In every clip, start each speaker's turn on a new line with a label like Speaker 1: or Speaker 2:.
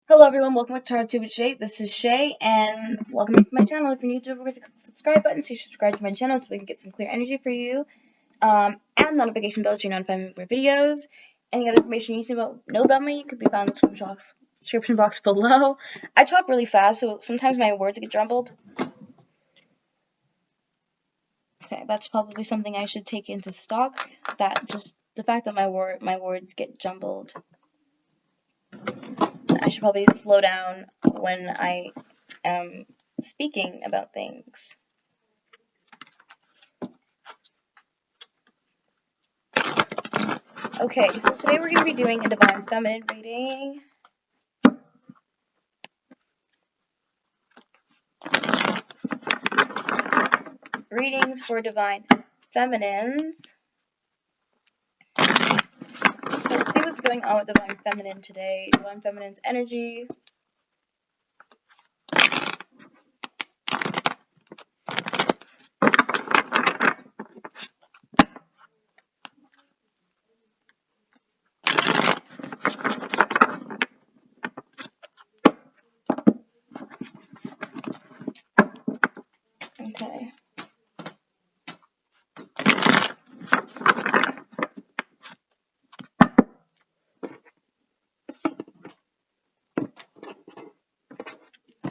Speaker 1: Hello everyone, welcome back to our YouTube with Shay. This is Shay, and welcome back to my channel. If you're new to it, don't forget to click the subscribe button so you subscribe to my channel so we can get some clear energy for you. And notification bells so you're notified of my videos. Any other information you need to know about me could be found in the description box below. I talk really fast, so sometimes my words get jumbled. Okay, that's probably something I should take into stock. Just the fact that my words get jumbled. I should probably slow down when I am speaking about things. Okay, so today we're going to be doing a Divine Feminine reading. Readings for Divine Feminines. Let's see what's going on with Divine Feminine today. Divine Feminine's energy. Okay.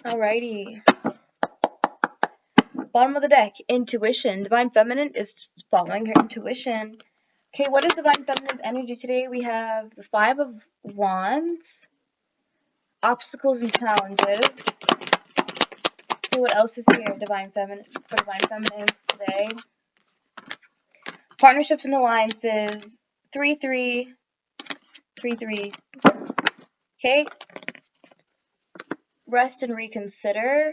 Speaker 1: Alrighty. Bottom of the deck, intuition. Divine Feminine is following her intuition. Okay, what is Divine Feminine's energy today? We have the Five of Wands, obstacles and challenges. Okay, what else is here? Divine Feminine for Divine Feminines today. Partnerships and alliances. 3-3. 3-3. Okay. Rest and reconsider.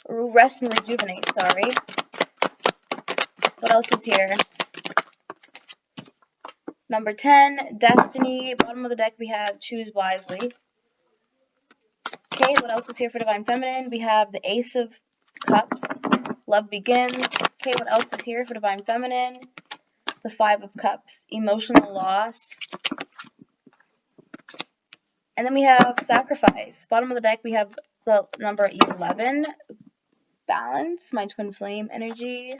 Speaker 1: Rest and rejuvenate, sorry. What else is here? Number 10, destiny. Bottom of the deck we have choose wisely. Okay, what else is here for Divine Feminine? We have the Ace of Cups. Love begins. Okay, what else is here for Divine Feminine? The Five of Cups. Emotional loss. And then we have sacrifice. Bottom of the deck we have the number 11. Balance, my twin flame energy.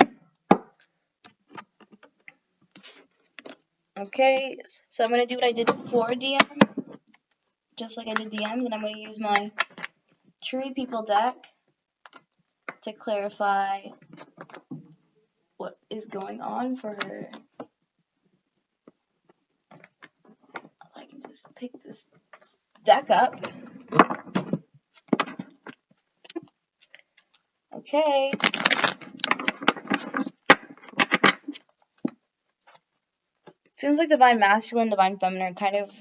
Speaker 1: Okay, so I'm going to do what I did for DM. Just like I did DMs, and I'm going to use my Tree People deck to clarify what is going on for her. I can just pick this deck up. Okay. Seems like Divine Masculine, Divine Feminine are kind of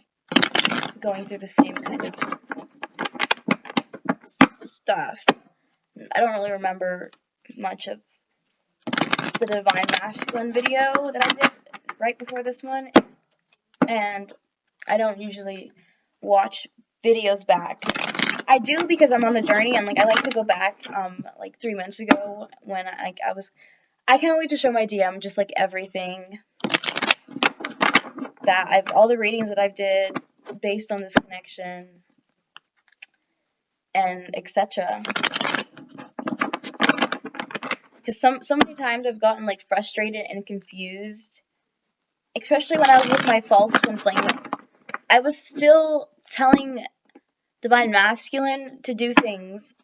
Speaker 1: going through the same kind of stuff. I don't really remember much of the Divine Masculine video that I did right before this one, and I don't usually watch videos back. I do because I'm on the journey, and I like to go back like 3 months ago when I can't wait to show my DM just like everything that all the readings that I've did based on this connection and etc. Because so many times I've gotten like frustrated and confused, especially when I was with my false twin flame. I was still telling Divine Masculine to do things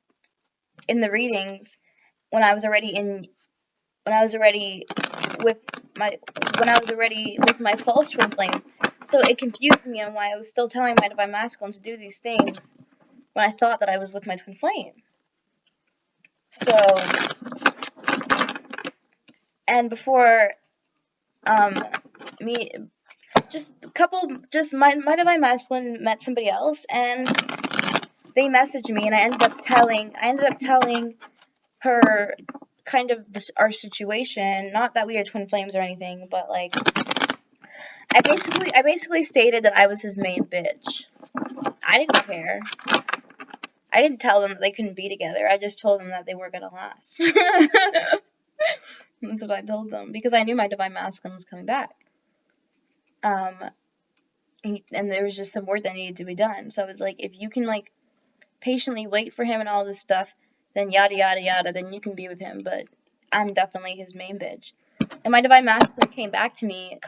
Speaker 1: in the readings when I was already with my false twin flame. So it confused me on why I was still telling my Divine Masculine to do these things when I thought that I was with my twin flame. So, and before my Divine Masculine met somebody else, and they messaged me, and I ended up telling her kind of our situation. Not that we are twin flames or anything, but like I basically stated that I was his main bitch. I didn't care. I didn't tell them that they couldn't be together. I just told them that they were gonna last. That's what I told them, because I knew my Divine Masculine was coming back. And there was just some work that needed to be done. So I was like, if you can patiently wait for him and all this stuff, then yada yada yada, then you can be with him. But I'm definitely his main bitch. And my divine masculine came back to me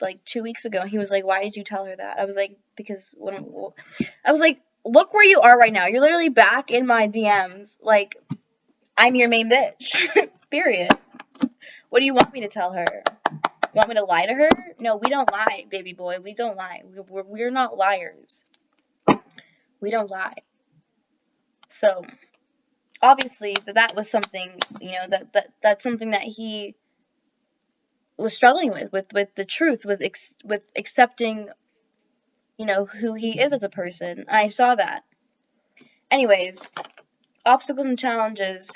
Speaker 1: like 2 weeks ago. He was like, "Why did you tell her that?" I was like, "Because I was like, look where you are right now. You're literally back in my DMs. Like, I'm your main bitch. Period. What do you want me to tell her? You want me to lie to her? No, we don't lie, baby boy. We don't lie. We're not liars. We don't lie." So obviously that was something, that's something that he was struggling with the truth, with accepting, who he is as a person. I saw that. Anyways, obstacles and challenges.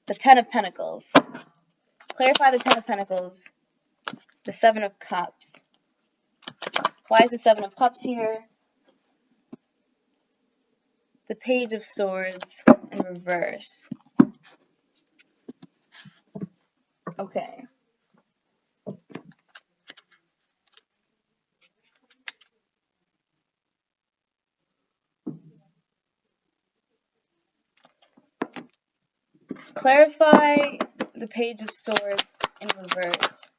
Speaker 1: The Ten of Pentacles. Clarify the Ten of Pentacles. The Seven of Cups. Why is the Seven of Cups here? The Page of Swords in reverse. Okay. Clarify the Page of Swords in reverse.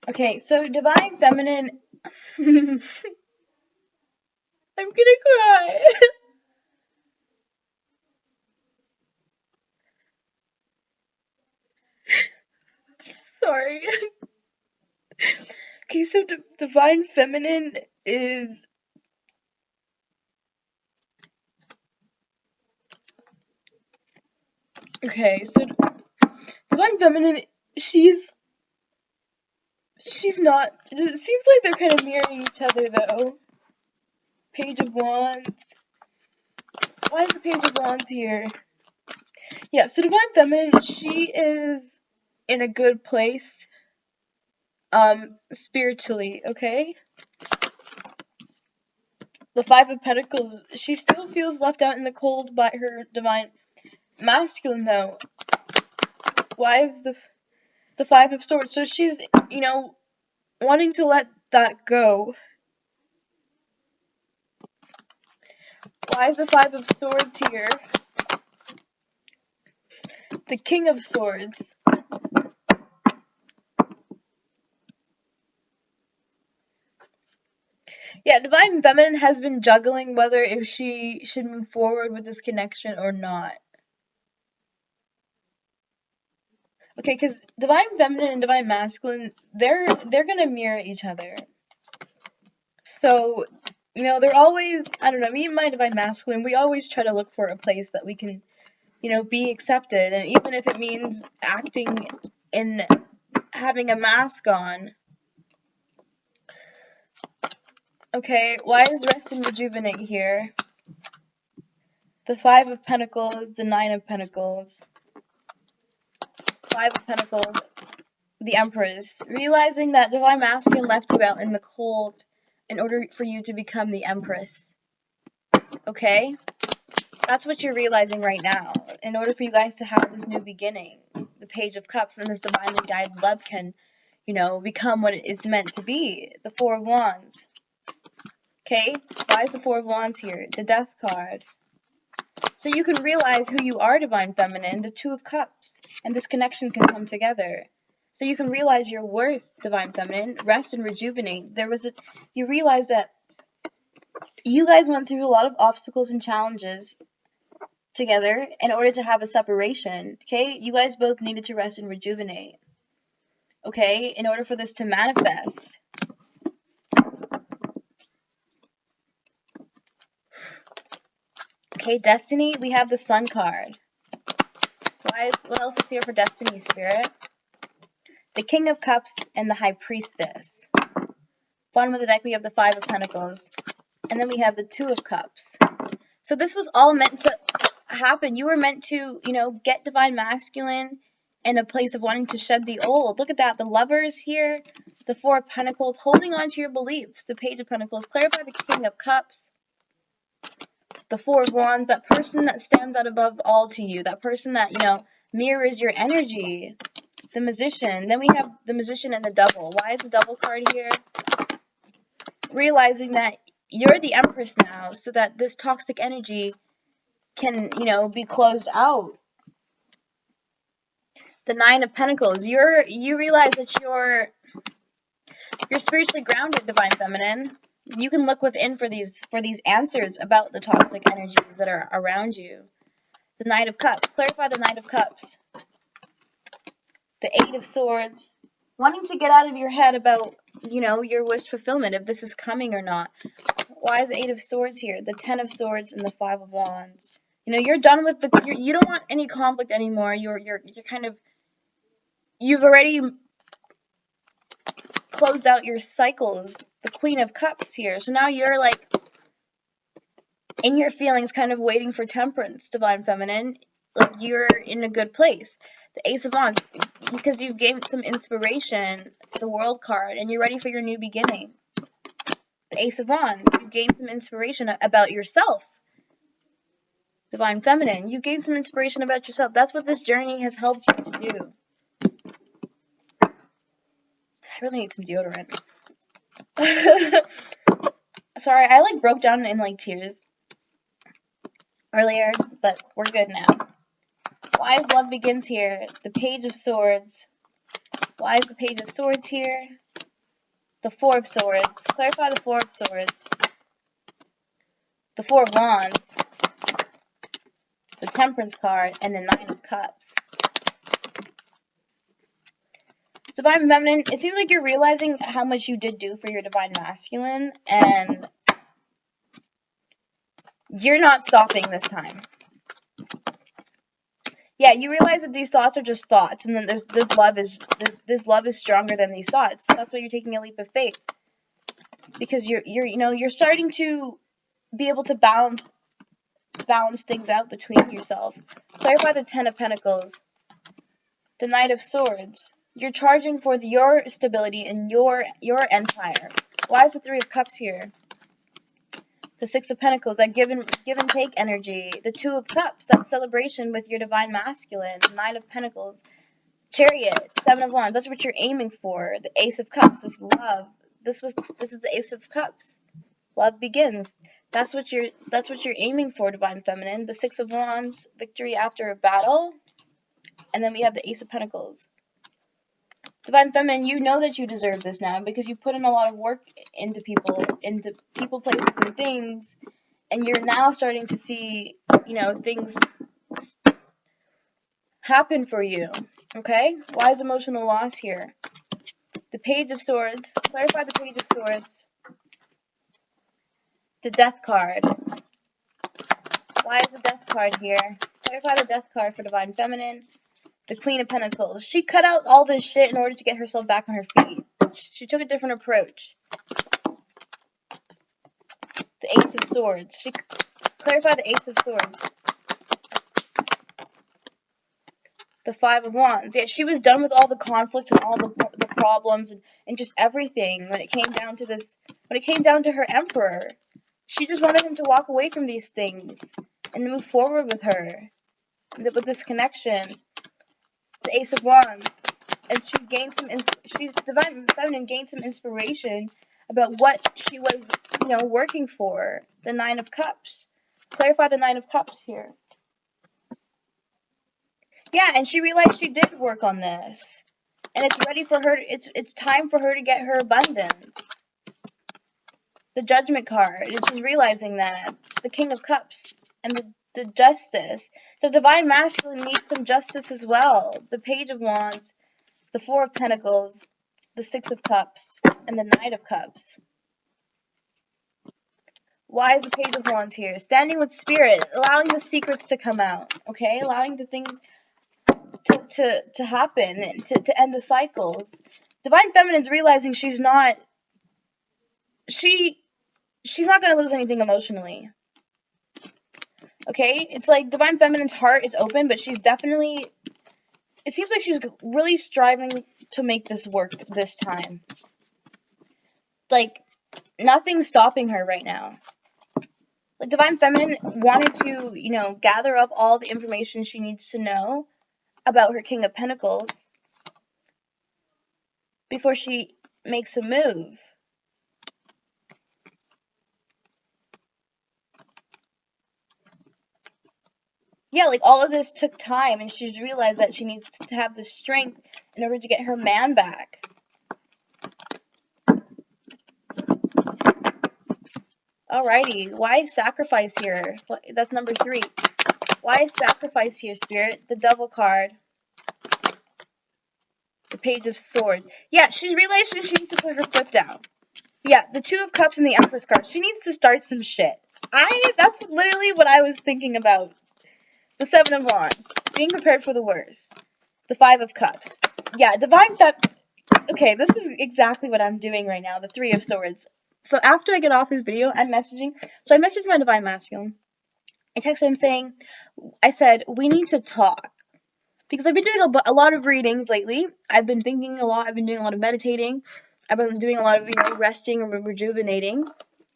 Speaker 1: Okay, so Divine Feminine. I'm gonna cry. Sorry. Okay, so Divine Feminine is. Okay, so Divine Feminine, she's not. It seems like they're kind of mirroring each other, though. Page of Wands. Why is the Page of Wands here? Yeah, so Divine Feminine, she is in a good place, spiritually, okay? The Five of Pentacles, she still feels left out in the cold by her Divine Masculine, though. Why is the Five of Swords? So she's, wanting to let that go. Why is the Five of Swords here? The King of Swords. Yeah, Divine Feminine has been juggling whether if she should move forward with this connection or not. Okay, because Divine Feminine and Divine Masculine, they're gonna mirror each other. So, they're always, I don't know, me and my Divine Masculine, we always try to look for a place that we can, be accepted. And even if it means acting in having a mask on. Okay, why is Rest and Rejuvenate here? The Five of Pentacles, the Nine of Pentacles. Five of Pentacles, the Empress. Realizing that Divine Masculine left you out in the cold in order for you to become the Empress. Okay? That's what you're realizing right now. In order for you guys to have this new beginning, the Page of Cups and this divinely guided love can, become what it's meant to be. The Four of Wands. Okay? Why is the Four of Wands here? The Death card. So you can realize who you are, Divine Feminine, the Two of Cups, and this connection can come together. So you can realize your worth, Divine Feminine, rest and rejuvenate. You realize that you guys went through a lot of obstacles and challenges together in order to have a separation, okay? You guys both needed to rest and rejuvenate, okay, in order for this to manifest. Okay, Destiny, we have the Sun card. What else is here for Destiny, Spirit? The King of Cups and the High Priestess. Bottom of the deck, we have the Five of Pentacles. And then we have the Two of Cups. So this was all meant to happen. You were meant to, get Divine Masculine in a place of wanting to shed the old. Look at that. The Lovers here. The Four of Pentacles. Holding on to your beliefs. The Page of Pentacles. Clarify the King of Cups. The Four of Wands. That person that stands out above all to you. That person that, mirrors your energy. the Magician. Then we have the Magician and the Devil. Why is the Devil card here? Realizing that you're the Empress now, so that this toxic energy can, be closed out. The Nine of Pentacles. You realize that you're spiritually grounded, Divine Feminine. You can look within for these answers about the toxic energies that are around you. The Knight of Cups. Clarify the Knight of Cups. The Eight of Swords. Wanting to get out of your head about, your wish fulfillment, if this is coming or not. Why is the Eight of Swords here? The Ten of Swords and the Five of Wands. You're done with you don't want any conflict anymore. You're kind of, you've already closed out your cycles. The Queen of Cups here. So now you're like in your feelings, kind of waiting for temperance, Divine Feminine. Like you're in a good place. The Ace of Wands, because you've gained some inspiration, the World card, and you're ready for your new beginning. The Ace of Wands, you've gained some inspiration about yourself. Divine Feminine, you've gained some inspiration about yourself. That's what this journey has helped you to do. I really need some deodorant. Sorry, I broke down in tears earlier, but we're good now. Why is love begins here? The Page of Swords. Why is the Page of Swords here? The Four of Swords. Clarify the Four of Swords. The Four of Wands. The Temperance card. And the Nine of Cups. Divine Feminine, it seems like you're realizing how much you did do for your Divine Masculine. And you're not stopping this time. Yeah, you realize that these thoughts are just thoughts, and then this love is stronger than these thoughts. That's why you're taking a leap of faith, because you're starting to be able to balance things out between yourself. Clarify the Ten of Pentacles, the Knight of Swords. You're charging for your stability and your empire. Why is the Three of Cups here? The Six of Pentacles, that give and take energy. The Two of Cups, that celebration with your Divine Masculine. Nine of Pentacles. Chariot, Seven of Wands, that's what you're aiming for. The Ace of Cups, this love. This is the Ace of Cups. Love begins. That's what you're aiming for, Divine Feminine. The Six of Wands, victory after a battle. And then we have the Ace of Pentacles. Divine Feminine, you know that you deserve this now because you put in a lot of work into people, places, and things, and you're now starting to see, things happen for you. Okay? Why is emotional loss here? The Page of Swords. Clarify the Page of Swords. The Death card. Why is the Death card here? Clarify the Death card for Divine Feminine. The Queen of Pentacles. She cut out all this shit in order to get herself back on her feet. She took a different approach. The Ace of Swords. Clarify the Ace of Swords. The Five of Wands. Yeah, she was done with all the conflict and all the problems and just everything when it came down to this. When it came down to her Emperor, she just wanted him to walk away from these things and move forward with her, with this connection. The Ace of Wands, and Divine Feminine gained some inspiration about what she was, working for. The Nine of Cups. Clarify the Nine of Cups here. Yeah, and she realized she did work on this, and it's ready for her. It's time for her to get her abundance. The Judgment card. And she's realizing that. The King of Cups and the Justice. The Divine Masculine needs some justice as well. The Page of Wands, the Four of Pentacles, the Six of Cups, and the Knight of Cups. Why is the Page of Wands here? Standing with Spirit, allowing the secrets to come out, okay? Allowing the things to happen, and to end the cycles. Divine Feminine's realizing she's not going to lose anything emotionally. Okay? It's like Divine Feminine's heart is open, but she's definitely, it seems like she's really striving to make this work this time. Like, nothing's stopping her right now. Like, Divine Feminine wanted to, gather up all the information she needs to know about her King of Pentacles. before she makes a move. Yeah, like all of this took time, and she's realized that she needs to have the strength in order to get her man back. Alrighty, why sacrifice here? That's number 3. Why sacrifice here, Spirit? The Devil card. The Page of Swords. Yeah, she's realized she needs to put her foot down. Yeah, the Two of Cups and the Empress card. She needs to start some shit. That's literally what I was thinking about. The Seven of Wands. Being prepared for the worst. The Five of Cups. Yeah, Divine Okay, this is exactly what I'm doing right now. The Three of Swords. So after I get off this video, I'm messaging. So I messaged my Divine Masculine. I texted him I said, we need to talk. Because I've been doing a lot of readings lately. I've been thinking a lot. I've been doing a lot of meditating. I've been doing a lot of, resting and rejuvenating.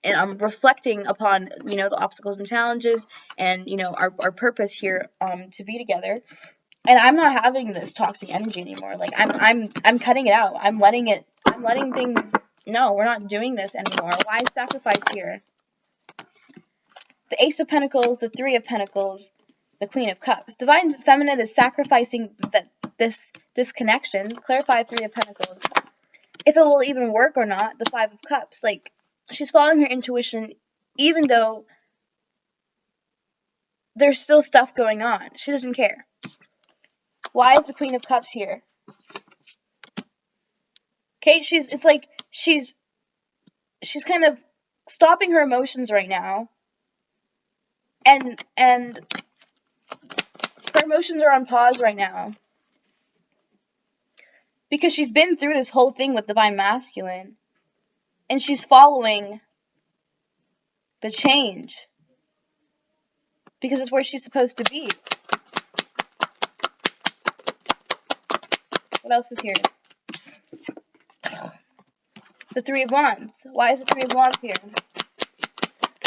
Speaker 1: And I'm reflecting upon, the obstacles and challenges and, our purpose here to be together. And I'm not having this toxic energy anymore. Like, I'm cutting it out. I'm letting things, no, we're not doing this anymore. Why sacrifice here? The Ace of Pentacles, the Three of Pentacles, the Queen of Cups. Divine Feminine is sacrificing this connection. Clarify Three of Pentacles. If it will even work or not, the Five of Cups. Like, she's following her intuition even though there's still stuff going on. She doesn't care. Why is the Queen of Cups here? Okay, she's kind of stopping her emotions right now. And her emotions are on pause right now. Because she's been through this whole thing with Divine Masculine. And she's following the change. Because it's where she's supposed to be. What else is here? The Three of Wands. Why is the Three of Wands here?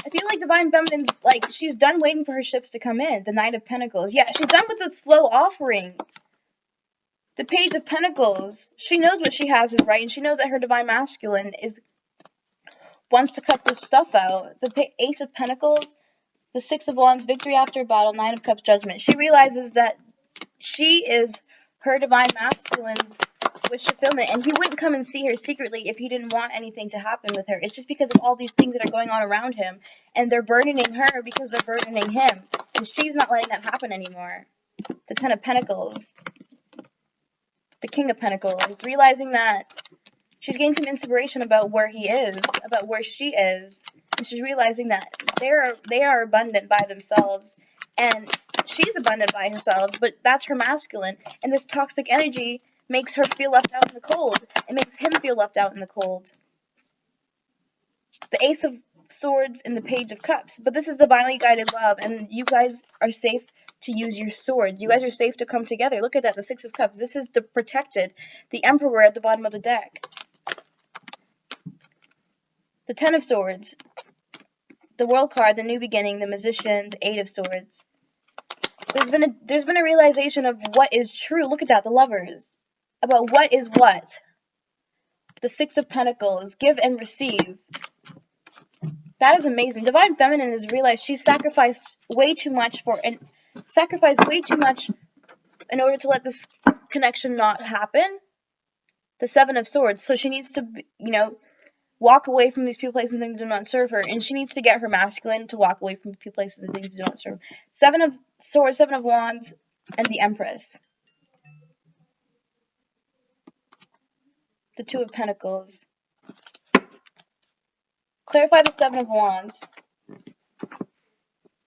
Speaker 1: I feel like Divine Feminine's, she's done waiting for her ships to come in. The Knight of Pentacles. Yeah, she's done with the slow offering. The Page of Pentacles. She knows what she has is right, and she knows that her Divine Masculine wants to cut this stuff out. The Ace of Pentacles. The Six of Wands. Victory after battle. Nine of Cups. Judgment. She realizes that she is her Divine Masculine's wish fulfillment, and he wouldn't come and see her secretly if he didn't want anything to happen with her. It's just because of all these things that are going on around him, and they're burdening her because they're burdening him, and she's not letting that happen anymore. The Ten of Pentacles. The King of Pentacles. Realizing that she's gained some inspiration about where he is, about where she is, and she's realizing that they are abundant by themselves, and she's abundant by herself, but that's her masculine, and this toxic energy makes her feel left out in the cold. It makes him feel left out in the cold. The Ace of Swords and the Page of Cups. But this is divinely guided love, and you guys are safe to use your swords. You guys are safe to come together. Look at that, the Six of Cups. This is the protected. The Emperor at the bottom of the deck. The Ten of Swords. The World card, the New Beginning, the Magician, the Eight of Swords. There's been a realization of what is true. Look at that, the Lovers. About what is what. The Six of Pentacles, give and receive. That is amazing. Divine Feminine has realized she's sacrificed way too much in order to let this connection not happen. The Seven of Swords. So she needs to, walk away from these people, places, and things that do not serve her. And she needs to get her masculine to walk away from people, places, and things that do not serve her. Seven of Swords, Seven of Wands, and the Empress. The Two of Pentacles. Clarify the Seven of Wands.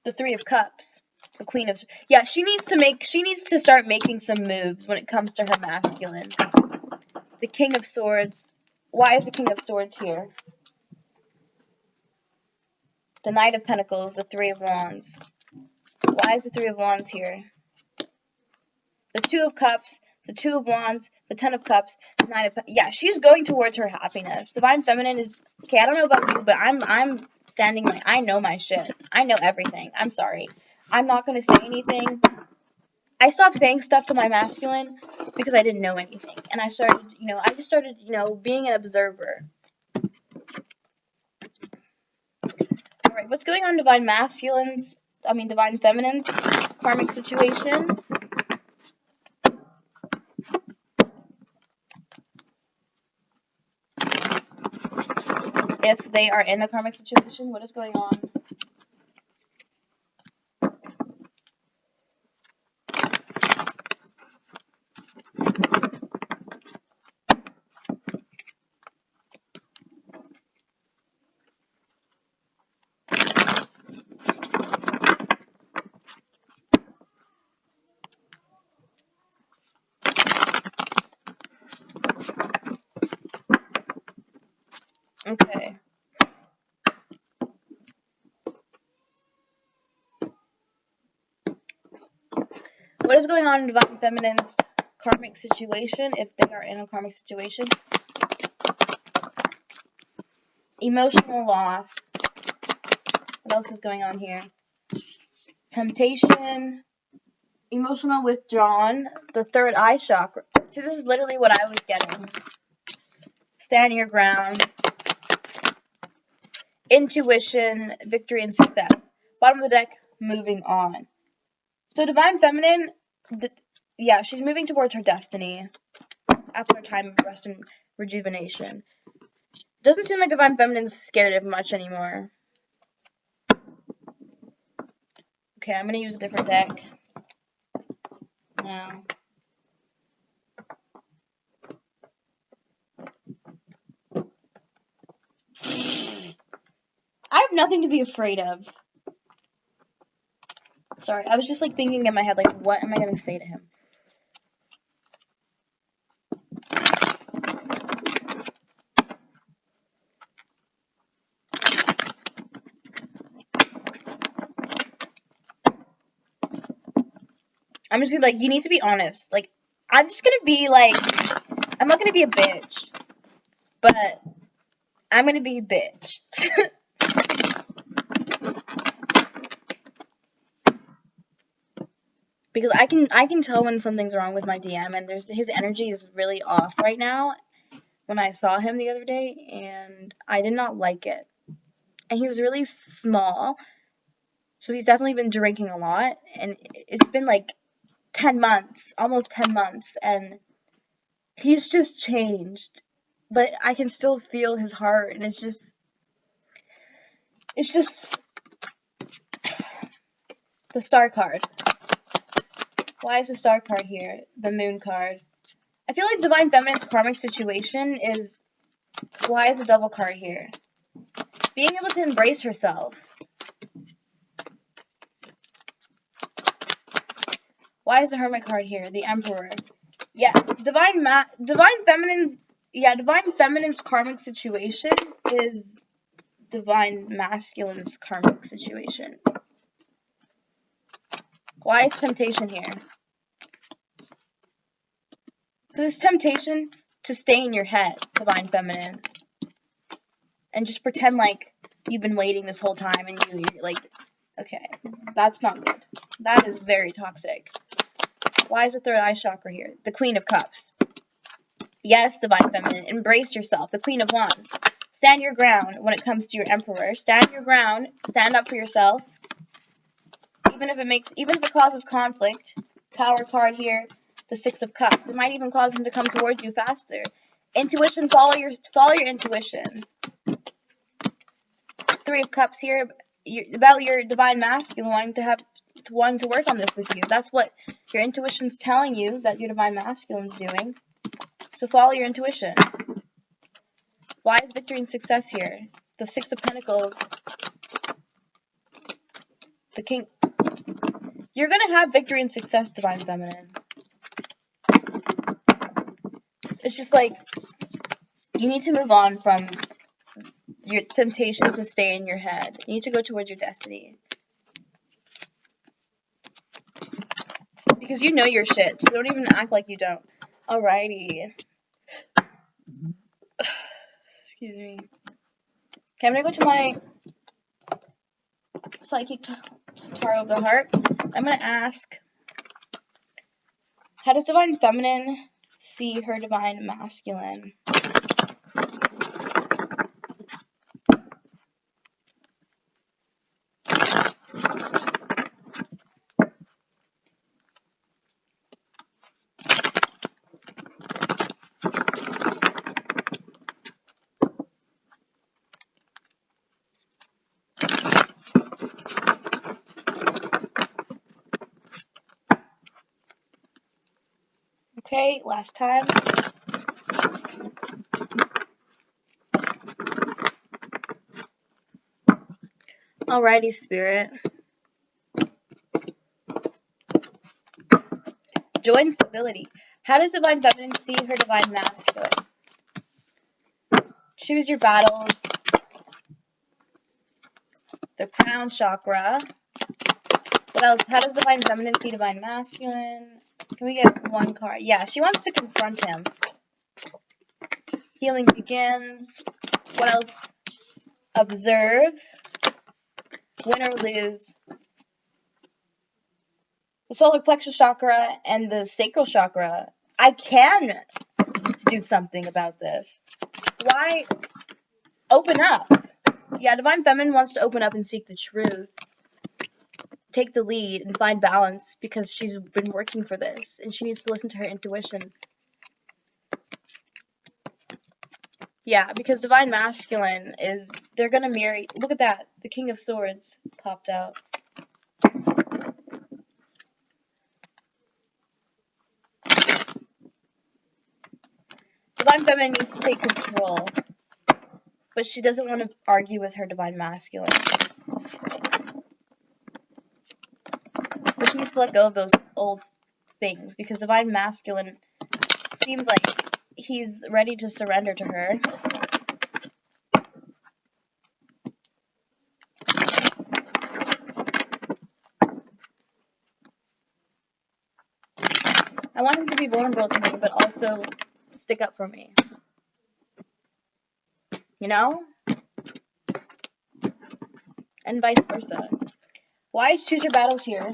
Speaker 1: The Three of Cups. The Queen of... Yeah, she needs to start making some moves when it comes to her masculine. The King of Swords. Why is the King of Swords here? The Knight of Pentacles. The Three of Wands. Why is the Three of Wands here? The Two of Cups. The Two of Wands. The Ten of Cups. The Nine of... Yeah, she's going towards her happiness. Divine Feminine is... Okay, I don't know about you, but I'm standing I know my shit. I know everything. I'm sorry. I'm not going to say anything. I stopped saying stuff to my masculine because I didn't know anything. And I started, I just started, being an observer. Alright, what's going on in divine feminine's karmic situation? If they are in a karmic situation, what is going on? Okay. What is going on in divine feminine's karmic situation if they are in a karmic situation? Emotional loss. What else is going on here? Temptation. Emotional withdrawn. The third eye chakra. See, this is literally what I was getting. Stand your ground. Intuition, victory, and success. Bottom of the deck, moving on. So divine feminine, she's moving towards her destiny after a time of rest and rejuvenation. Doesn't seem like divine feminine's scared of much anymore. Okay, I'm gonna use a different deck now. I have nothing to be afraid of. Sorry, I was just like thinking in my head, like, what am I gonna say to him? I'm just gonna be like, you need to be honest. Like, I'm just gonna be like, I'm not gonna be a bitch, but I'm gonna be a bitch. Because I can tell when something's wrong with my DM, and his energy is really off right now. When I saw him the other day, and I did not like it. And he was really small, so he's definitely been drinking a lot, and it's been like 10 months, almost 10 months, and he's just changed. But I can still feel his heart, and it's just the star card. Why is the star card here? The moon card. I feel like divine feminine's karmic situation is, why is the devil card here? Being able to embrace herself. Why is the hermit card here? The emperor. Yeah, divine feminine's karmic situation is divine masculine's karmic situation. Why is temptation here? So this temptation to stay in your head, divine feminine, and just pretend like you've been waiting this whole time, and you're like, okay, that's not good. That is very toxic. Why is the third eye chakra here? The Queen of Cups. Yes, divine feminine, embrace yourself. The Queen of Wands. Stand your ground when it comes to your emperor. Stand your ground. Stand up for yourself. Even if it causes conflict. Tower card here. The Six of Cups. It might even cause him to come towards you faster. Intuition. Follow your intuition. Three of Cups here. About your divine masculine wanting to work on this with you. That's what your intuition's telling you that your divine masculine's doing. So follow your intuition. Why is victory and success here? The Six of Pentacles. The King. You're going to have victory and success, divine feminine. It's just like, you need to move on from your temptation to stay in your head. You need to go towards your destiny. Because you know your shit, so don't even act like you don't. Alrighty. Excuse me. Okay, I'm going to go to my Psychic Tarot of the Heart. I'm going to ask How does divine feminine see her divine masculine? Okay, last time. Alrighty, Spirit. Joy and stability. How does divine feminine see her divine masculine? Choose your battles. The crown chakra. What else? How does divine feminine see divine masculine? Can we get one card? Yeah, she wants to confront him. Healing begins. What else? Observe. Win or lose. The solar plexus chakra and the sacral chakra. I can do something about this. Why? Open up. Yeah, divine feminine wants to open up and seek the truth. Take the lead and find balance because she's been working for this and she needs to listen to her intuition. Yeah, because divine masculine is, they're gonna marry. Look at that. The King of Swords popped out. Divine feminine needs to take control, but she doesn't want to argue with her divine masculine. But she needs to let go of those old things because divine masculine seems like he's ready to surrender to her. I want him to be vulnerable to me, but also stick up for me. You know? And vice versa. Why is choose your battles here?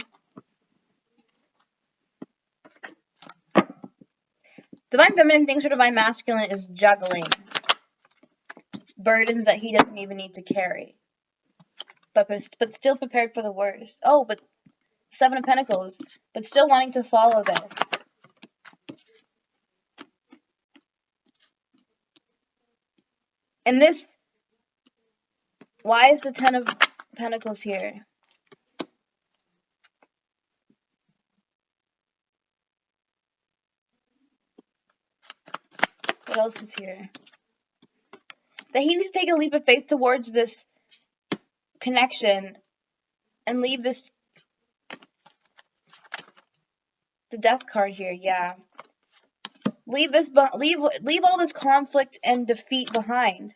Speaker 1: Divine feminine thinks her divine masculine is juggling burdens that he doesn't even need to carry. But still prepared for the worst. Oh, but Seven of Pentacles. But still wanting to follow this. And this, why is the Ten of Pentacles here? What else is here? That he needs to take a leap of faith towards this connection and leave this, the Death card here, yeah. Leave all this conflict and defeat behind.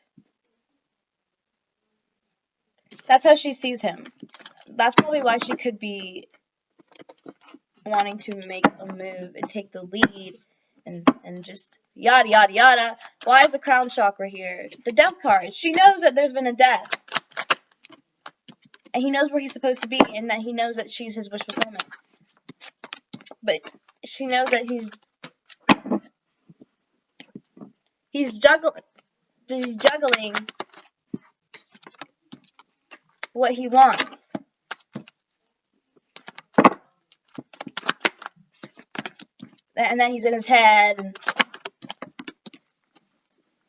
Speaker 1: That's how she sees him. That's probably why she could be wanting to make a move and take the lead and just yada yada yada. Why is the crown chakra here? The Death card. She knows that there's been a death. And he knows where he's supposed to be and that he knows that she's his wish fulfillment. But she knows that he's juggling what he wants. And then he's in his head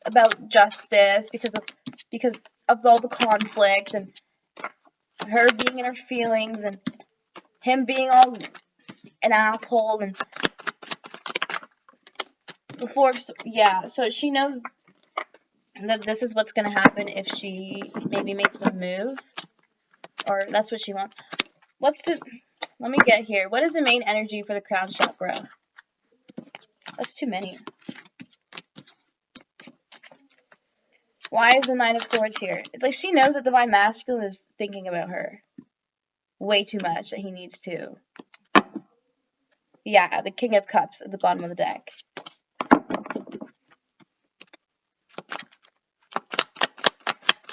Speaker 1: about justice because of all the conflict and her being in her feelings and him being all an asshole and before, yeah, so she knows that this is what's going to happen if she maybe makes a move, or that's what she wants. Let me get here. What is the main energy for the crown chakra? That's too many. Why is the Nine of Swords here? It's like she knows that divine masculine is thinking about her way too much, that he needs to. Yeah, the King of Cups at the bottom of the deck.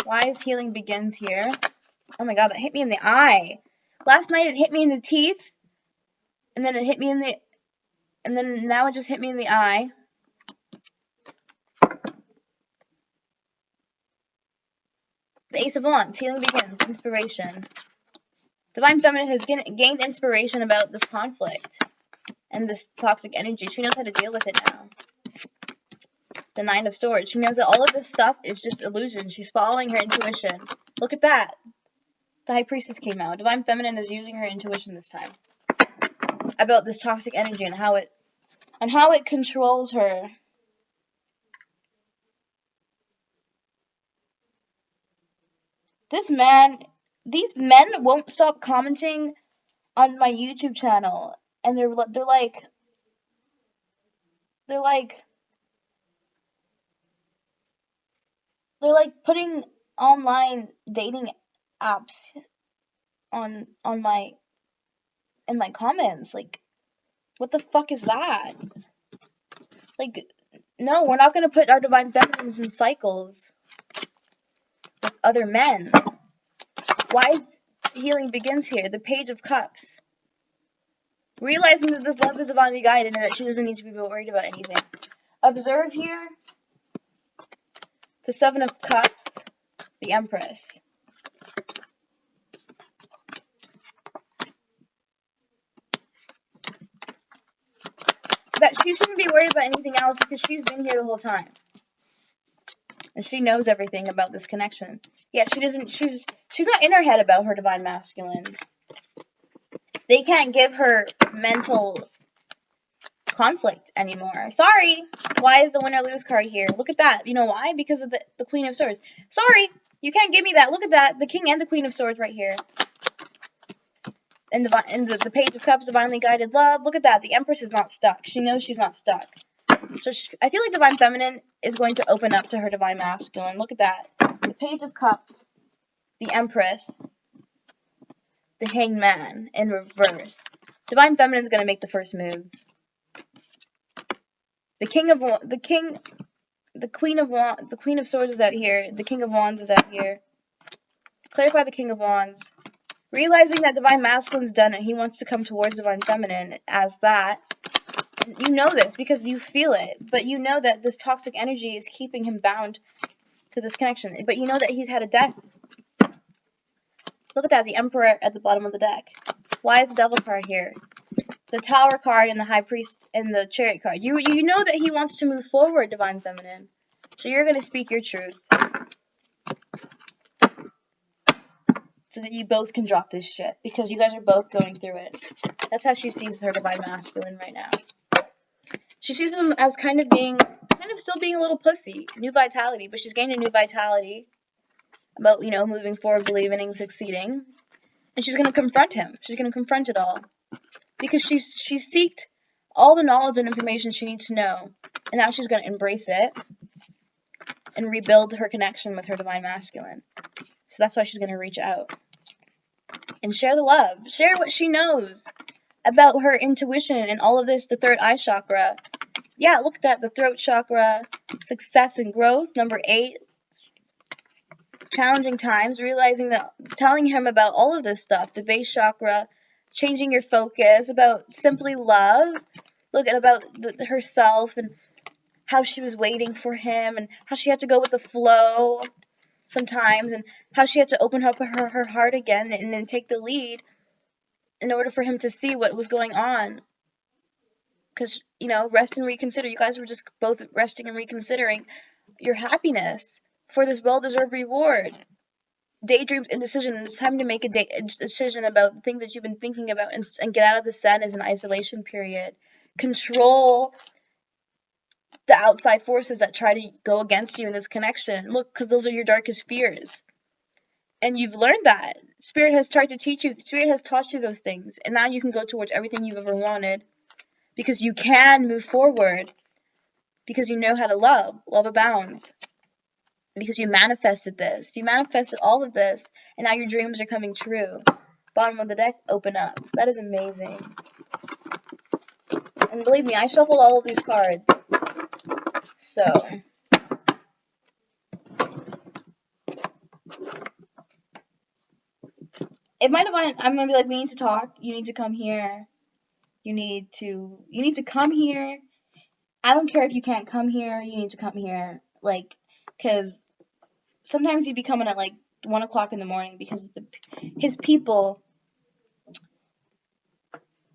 Speaker 1: Why is healing begins here? Oh my god, that hit me in the eye. Last night it hit me in the teeth, and then it hit me in the And then now it just hit me in the eye. The Ace of Wands, healing begins, inspiration. Divine Feminine has gained inspiration about this conflict and this toxic energy. She knows how to deal with it now. The Nine of Swords. She knows that all of this stuff is just illusion. She's following her intuition. Look at that. The High Priestess came out. Divine Feminine is using her intuition this time about this toxic energy and how it controls her. These men won't stop commenting on my YouTube channel, and they're putting online dating apps on my in my comments. Like, what the fuck is that? Like, no, we're not gonna put our divine feminines in cycles with other men. Why is healing begins here? The Page of Cups. Realizing that this love is divinely guided and that she doesn't need to be worried about anything. Observe here the Seven of Cups, the Empress. That she shouldn't be worried about anything else because she's been here the whole time. And she knows everything about this connection. Yeah, she's not in her head about her divine masculine. They can't give her mental conflict anymore. Sorry. Why is the win or lose card here? Look at that. You know why? Because of the Queen of Swords. Sorry. You can't give me that. Look at that. The King and the Queen of Swords right here. And the Page of Cups, divinely guided love. Look at that. The Empress is not stuck. She knows she's not stuck. So I feel like Divine Feminine is going to open up to her Divine Masculine. Look at that. The Page of Cups, the Empress, the Hanged Man in reverse. Divine Feminine is going to make the first move. The Queen of Swords is out here. The King of Wands is out here. Clarify the King of Wands. Realizing that Divine Masculine's done it, he wants to come towards Divine Feminine as that. You know this because you feel it, but you know that this toxic energy is keeping him bound to this connection. But you know that he's had a death. Look at that, the Emperor at the bottom of the deck. Why is the Devil card here? The Tower card and the High Priest and the Chariot card. You know that he wants to move forward, Divine Feminine. So you're going to speak your truth. So that you both can drop this shit. Because you guys are both going through it. That's how she sees her Divine Masculine right now. She sees him as kind of still being a little pussy. New vitality. But she's gained a new vitality. About, moving forward, believing, and succeeding. And she's going to confront him. She's going to confront it all. Because she's seeked all the knowledge and information she needs to know. And now she's going to embrace it. And rebuild her connection with her Divine Masculine. So that's why she's going to reach out. And share the love. Share what she knows about her intuition and all of this. The third eye chakra. Yeah, look at that. The throat chakra. Success and growth. Number 8. Challenging times. Realizing that. Telling him about all of this stuff. The base chakra. Changing your focus. About simply love. Look at about herself and how she was waiting for him. And how she had to go with the flow sometimes, and how she had to open up her heart again and then take the lead in order for him to see what was going on. Because, rest and reconsider. You guys were just both resting and reconsidering your happiness for this well-deserved reward. Daydreams, indecision. It's time to make a decision about things that you've been thinking about and get out of the sadness and isolation period. Control the outside forces that try to go against you in this connection. Look, because those are your darkest fears. And you've learned that. Spirit has tried to teach you. Spirit has taught you those things. And now you can go towards everything you've ever wanted. Because you can move forward. Because you know how to love. Love abounds. Because you manifested this. You manifested all of this. And now your dreams are coming true. Bottom of the deck, open up. That is amazing. And believe me, I shuffled all of these cards. So, if my divine, I'm going to be like, we need to talk. You need to come here. You need to come here. I don't care if you can't come here. You need to come here, like, because sometimes he'd be coming at like 1 o'clock in the morning because his people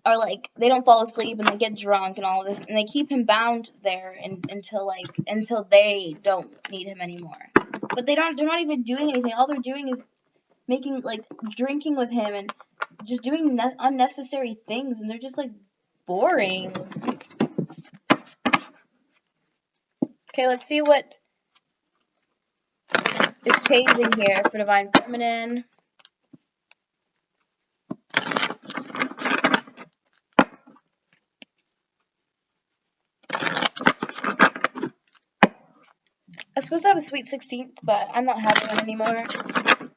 Speaker 1: are like, they don't fall asleep and they get drunk and all of this, and they keep him bound there until they don't need him anymore. But they're not even doing anything. All they're doing is making, like, drinking with him and just doing unnecessary things, and they're just like boring. Okay, let's see what is changing here for Divine Feminine. I was supposed to have a sweet 16th, but I'm not having one anymore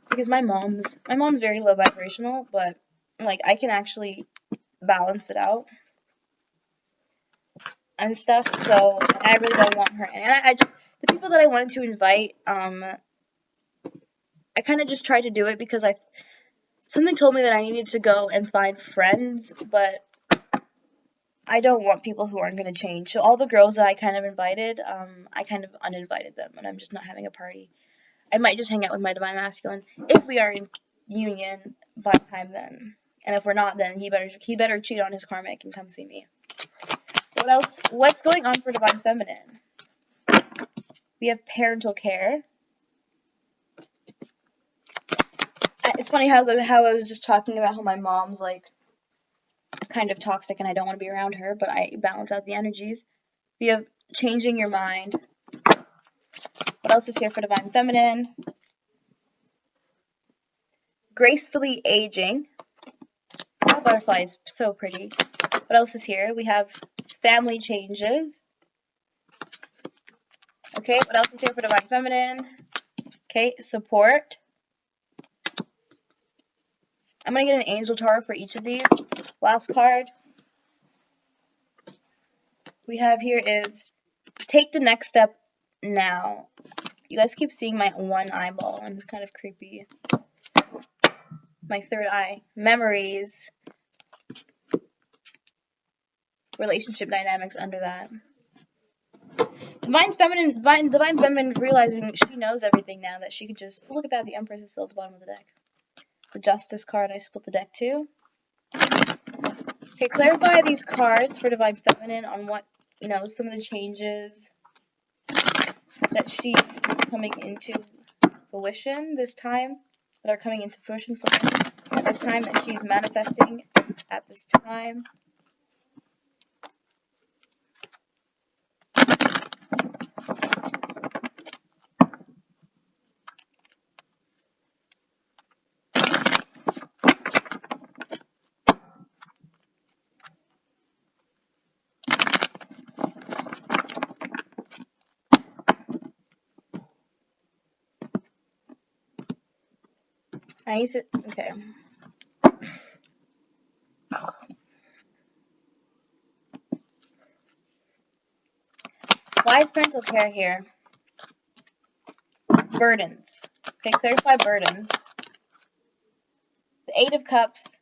Speaker 1: because my mom's very low vibrational, but like I can actually balance it out and stuff. So I really don't want her. And I just, the people that I wanted to invite, I kind of just tried to do it because something told me that I needed to go and find friends, but I don't want people who aren't going to change. So all the girls that I kind of invited, I kind of uninvited them, and I'm just not having a party. I might just hang out with my Divine Masculine if we are in union by the time then. And if we're not, then he better cheat on his karmic and come see me. What else? What's going on for Divine Feminine? We have parental care. It's funny how I was just talking about how my mom's like kind of toxic and I don't want to be around her, but I balance out the energies. We have changing your mind. What else is here for Divine Feminine? Gracefully aging. That butterfly is so pretty. What else is here? We have family changes. Okay, what else is here for Divine Feminine? Okay, support. I'm going to get an angel tarot for each of these. Last card we have here is take the next step now. You guys keep seeing my one eyeball, and it's kind of creepy. My third eye. Memories. Relationship dynamics under that. Divine Feminine realizing she knows everything now, that she could just, look at that, the Empress is still at the bottom of the deck. The Justice card, I split the deck too. Okay, clarify these cards for Divine Feminine on what, some of the changes that she is coming into fruition this time, that are coming into fruition for her at this time, that she's manifesting at this time. Okay. Why is parental care here? Burdens. Okay, clarify burdens. The Eight of Cups.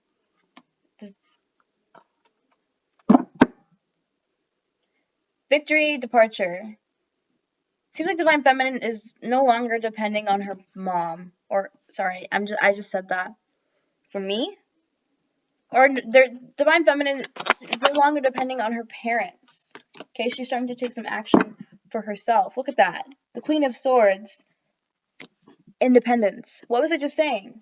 Speaker 1: Victory, departure. Seems like Divine Feminine is no longer depending on her mom. Or, sorry, I just said that. For me? Or Divine Feminine is no longer depending on her parents. Okay, she's starting to take some action for herself. Look at that. The Queen of Swords. Independence. What was I just saying?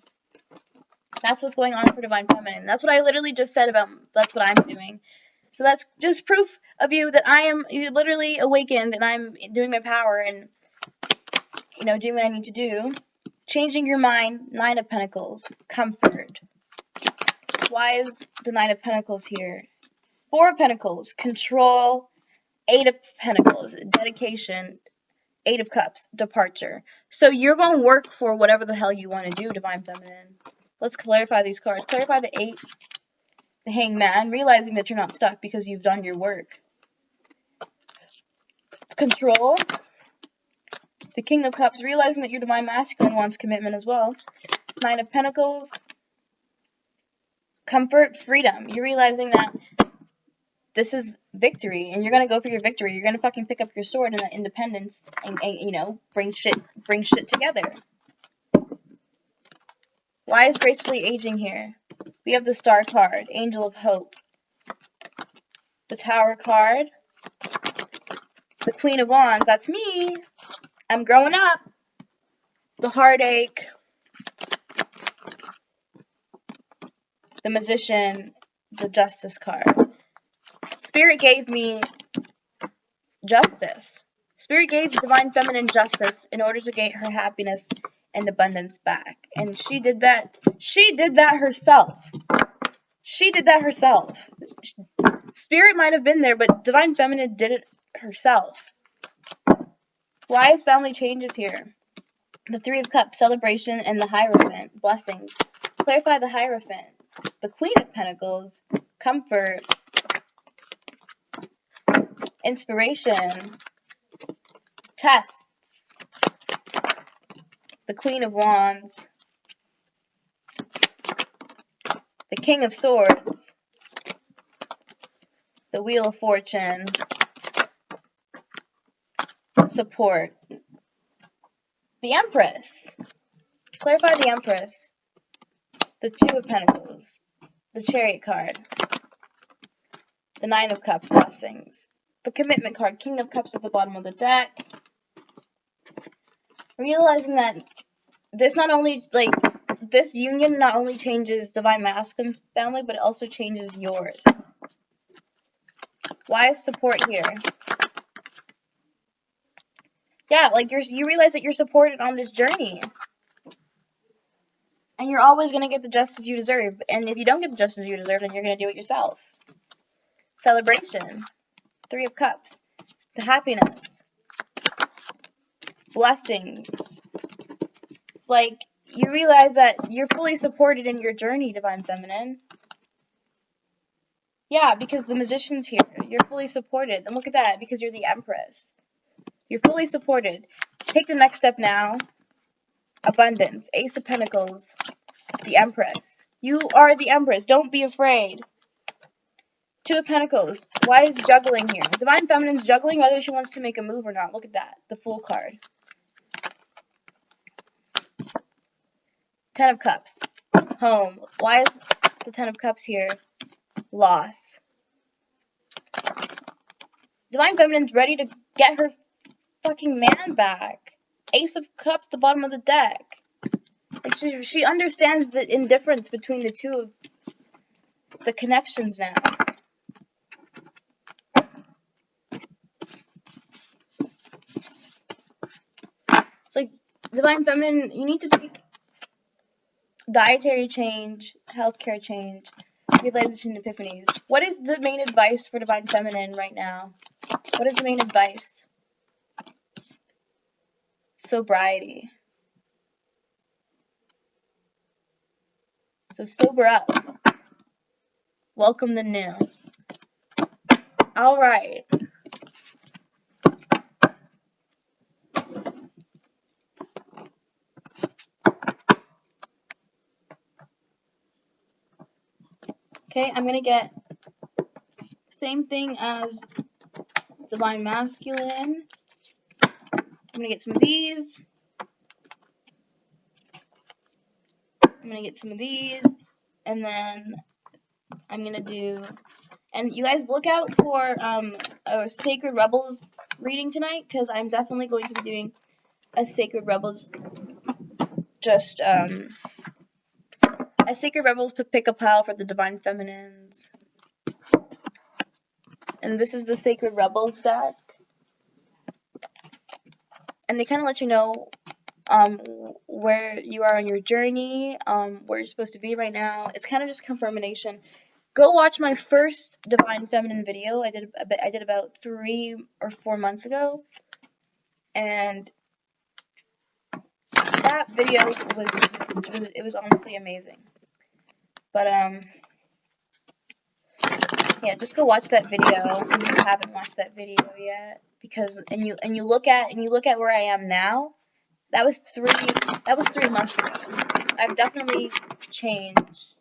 Speaker 1: That's what's going on for Divine Feminine. That's what I literally just said about, that's what I'm doing. So that's just proof of you that I am literally awakened and I'm doing my power and, doing what I need to do. Changing your mind. Nine of Pentacles. Comfort. Why is the Nine of Pentacles here? Four of Pentacles. Control. Eight of Pentacles. Dedication. Eight of Cups. Departure. So you're going to work for whatever the hell you want to do, Divine Feminine. Let's clarify these cards. Clarify the Eight. The Hangman. Realizing that you're not stuck because you've done your work. Control. The King of Cups. Realizing that your Divine Masculine wants commitment as well. Nine of Pentacles. Comfort. Freedom. You're realizing that this is victory, and you're gonna go for your victory. You're gonna fucking pick up your sword and that independence, and you know, bring shit together. Why is gracefully aging here? We have the Star card, Angel of Hope, the Tower card, the Queen of Wands. That's me. I'm growing up. The Heartache, the Magician, the Justice card. Spirit gave me justice. Spirit gave Divine Feminine justice in order to get her happiness and abundance back. And she did that. She did that herself. She did that herself. Spirit might have been there, but Divine Feminine did it herself. Why is family changes here? The Three of Cups, celebration, and the Hierophant, blessings. Clarify the Hierophant. The Queen of Pentacles, comfort, inspiration, tests. The Queen of Wands, the King of Swords, the Wheel of Fortune, support. The Empress. Clarify the Empress. The Two of Pentacles, the Chariot card, the Nine of Cups, blessings. The Commitment card, King of Cups at the bottom of the deck. Realizing that this not only, like, this union not only changes Divine Masculine family, but it also changes yours. Why is support here? Yeah, like, you realize that you're supported on this journey. And you're always going to get the justice you deserve. And if you don't get the justice you deserve, then you're going to do it yourself. Celebration. Three of Cups. The happiness. Blessings. Like, you realize that you're fully supported in your journey, Divine Feminine. Yeah, because the Magician's here. You're fully supported. And look at that, because you're the Empress. You're fully supported. Take the next step now. Abundance. Ace of Pentacles. The Empress. You are the Empress. Don't be afraid. Two of Pentacles. Why is juggling here? Divine Feminine's juggling whether she wants to make a move or not. Look at that. The Fool card. Ten of Cups. Home. Why is the Ten of Cups here? Loss. Divine Feminine's ready to get her fucking man back. Ace of Cups, the bottom of the deck. Like, she understands the indifference between the two of the connections now. It's like, Divine Feminine, you need to take dietary change, healthcare change, realization epiphanies. What is the main advice for Divine Feminine right now? What is the main advice? Sobriety. So sober up. Welcome the new. Alright. Okay, I'm gonna get same thing as Divine Masculine. I'm gonna get some of these. I'm gonna get some of these. And then I'm gonna do, and you guys look out for a Sacred Rebels reading tonight, because I'm definitely going to be doing a Sacred Rebels, just a Sacred Rebels pick a pile for the Divine Feminines. And this is the Sacred Rebels deck. And they kind of let you know where you are on your journey, where you're supposed to be right now. It's kind of just confirmation. Go watch my first Divine Feminine video. I did about 3 or 4 months ago, and that video was honestly amazing. But yeah, just go watch that video if you haven't watched that video yet, because and you look at where I am now. That was 3 months ago. I've definitely changed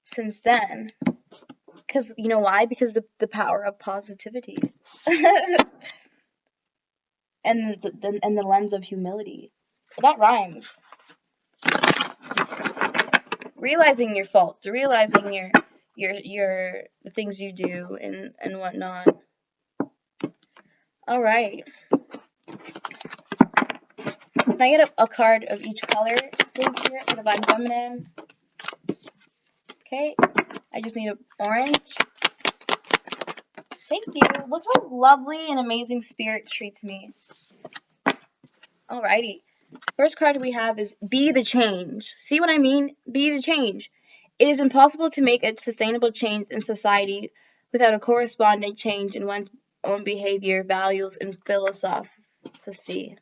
Speaker 1: since then. Because, you know why? Because the power of positivity. and the lens of humility. That rhymes. Realizing your faults, realizing your the things you do and whatnot. All right. Can I get a card of each color, please, here for Divine Feminine? Okay. I just need an orange. Thank you. Look how lovely and amazing Spirit treats me. Alrighty. First card we have is Be the Change. See what I mean? Be the change. It is impossible to make a sustainable change in society without a corresponding change in one's own behavior, values, and philosophy.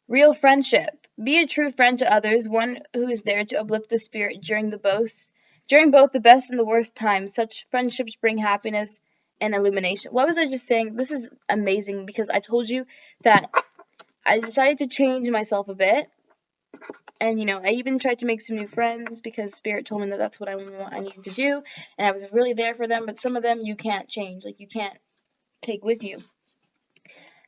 Speaker 1: Real friendship. Be a true friend to others, one who is there to uplift the spirit during both the best and the worst times. Such friendships bring happiness and illumination. What was I just saying? This is amazing because I told you that I decided to change myself a bit. And, I even tried to make some new friends because Spirit told me that that's what I needed to do. And I was really there for them. But some of them you can't change. Like, you can't take with you.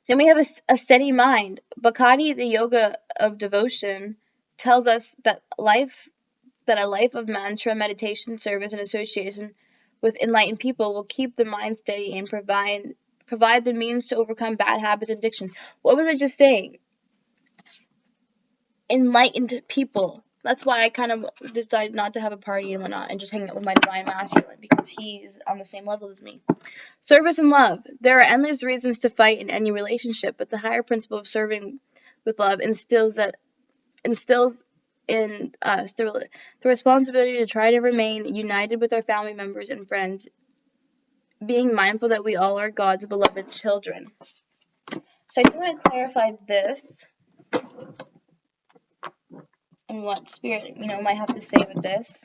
Speaker 1: Then we have a steady mind. Bhakti, the yoga of devotion, tells us that a life of mantra, meditation, service, and association with enlightened people will keep the mind steady and provide the means to overcome bad habits and addiction. What was I just saying? Enlightened people. That's why I kind of decided not to have a party and whatnot and just hang out with my divine masculine because he's on the same level as me. Service and love. There are endless reasons to fight in any relationship, but the higher principle of serving with love instills in us the responsibility to try to remain united with our family members and friends, being mindful that we all are God's beloved children. So I do want to clarify this and what Spirit, might have to say with this.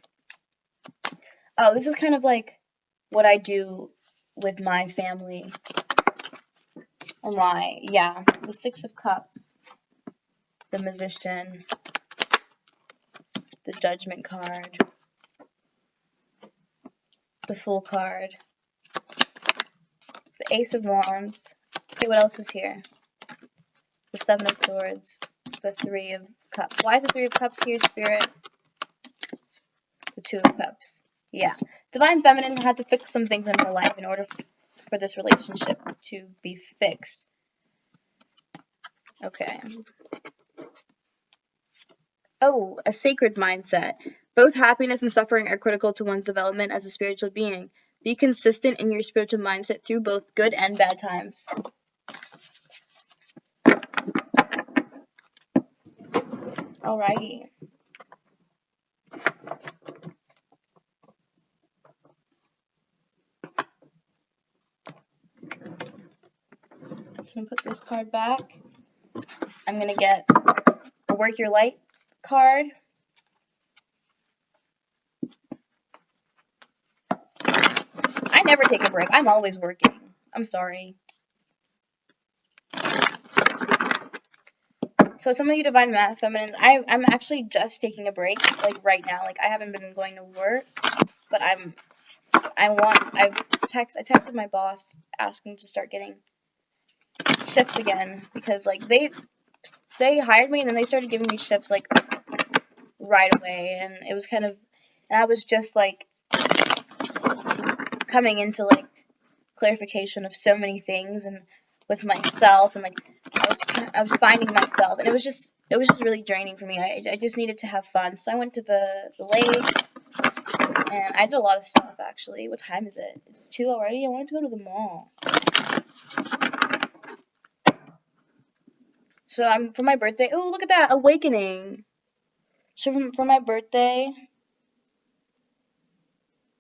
Speaker 1: Oh, this is kind of like what I do with my family and why. Yeah, the Six of Cups, the Magician, the Judgment card, the Fool card, the Ace of Wands. Okay, what else is here? The Seven of Swords, the Three of Cups. Why is the Three of Cups here, Spirit? The Two of Cups. Yeah. Divine Feminine had to fix some things in her life in order for this relationship to be fixed. Okay. Oh, a sacred mindset. Both happiness and suffering are critical to one's development as a spiritual being. Be consistent in your spiritual mindset through both good and bad times. Alrighty. I'm going to put this card back. I'm going to get a Work Your Light card. I never take a break. I'm always working. I'm sorry. So some of you Divine Feminine, I'm actually just taking a break, like right now. Like I haven't been going to work, but I texted my boss asking to start getting shifts again because like they hired me and then they started giving me shifts like right away, and it was and I was just like coming into like clarification of so many things and with myself, and like I was finding myself, and it was just really draining for me. I just needed to have fun, so I went to the lake and I did a lot of stuff actually. What time is it? It's 2 already. I wanted to go to the mall. So for my birthday. Oh, look at that, awakening. So for my birthday,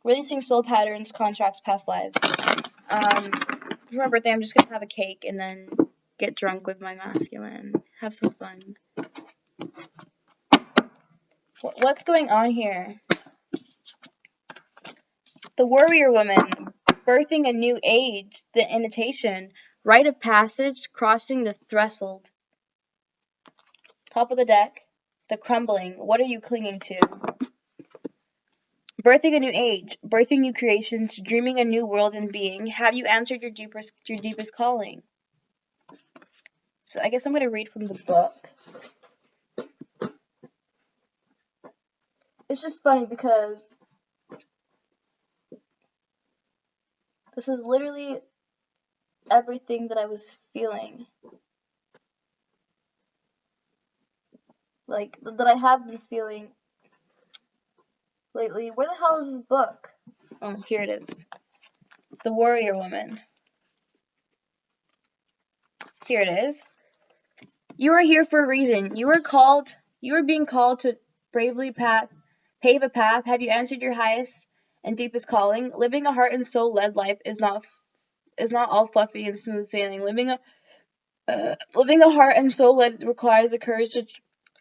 Speaker 1: releasing soul patterns, contracts, past lives. For my birthday, I'm just gonna have a cake and then get drunk with my masculine. Have some fun. What's going on here? The warrior woman, birthing a new age, the initiation, rite of passage, crossing the threshold. Top of the deck, the crumbling. What are you clinging to? Birthing a new age, birthing new creations, dreaming a new world and being. Have you answered your deepest calling? So I guess I'm going to read from the book. It's just funny because this is literally everything that I was feeling. Like, that I have been feeling lately. Where the hell is this book? Oh, here it is. The Warrior Woman. Here it is. You are here for a reason. You are being called to bravely pave a path. Have you answered your highest and deepest calling? Living a heart and soul led life is not all fluffy and smooth sailing. Living a heart and soul led requires the courage to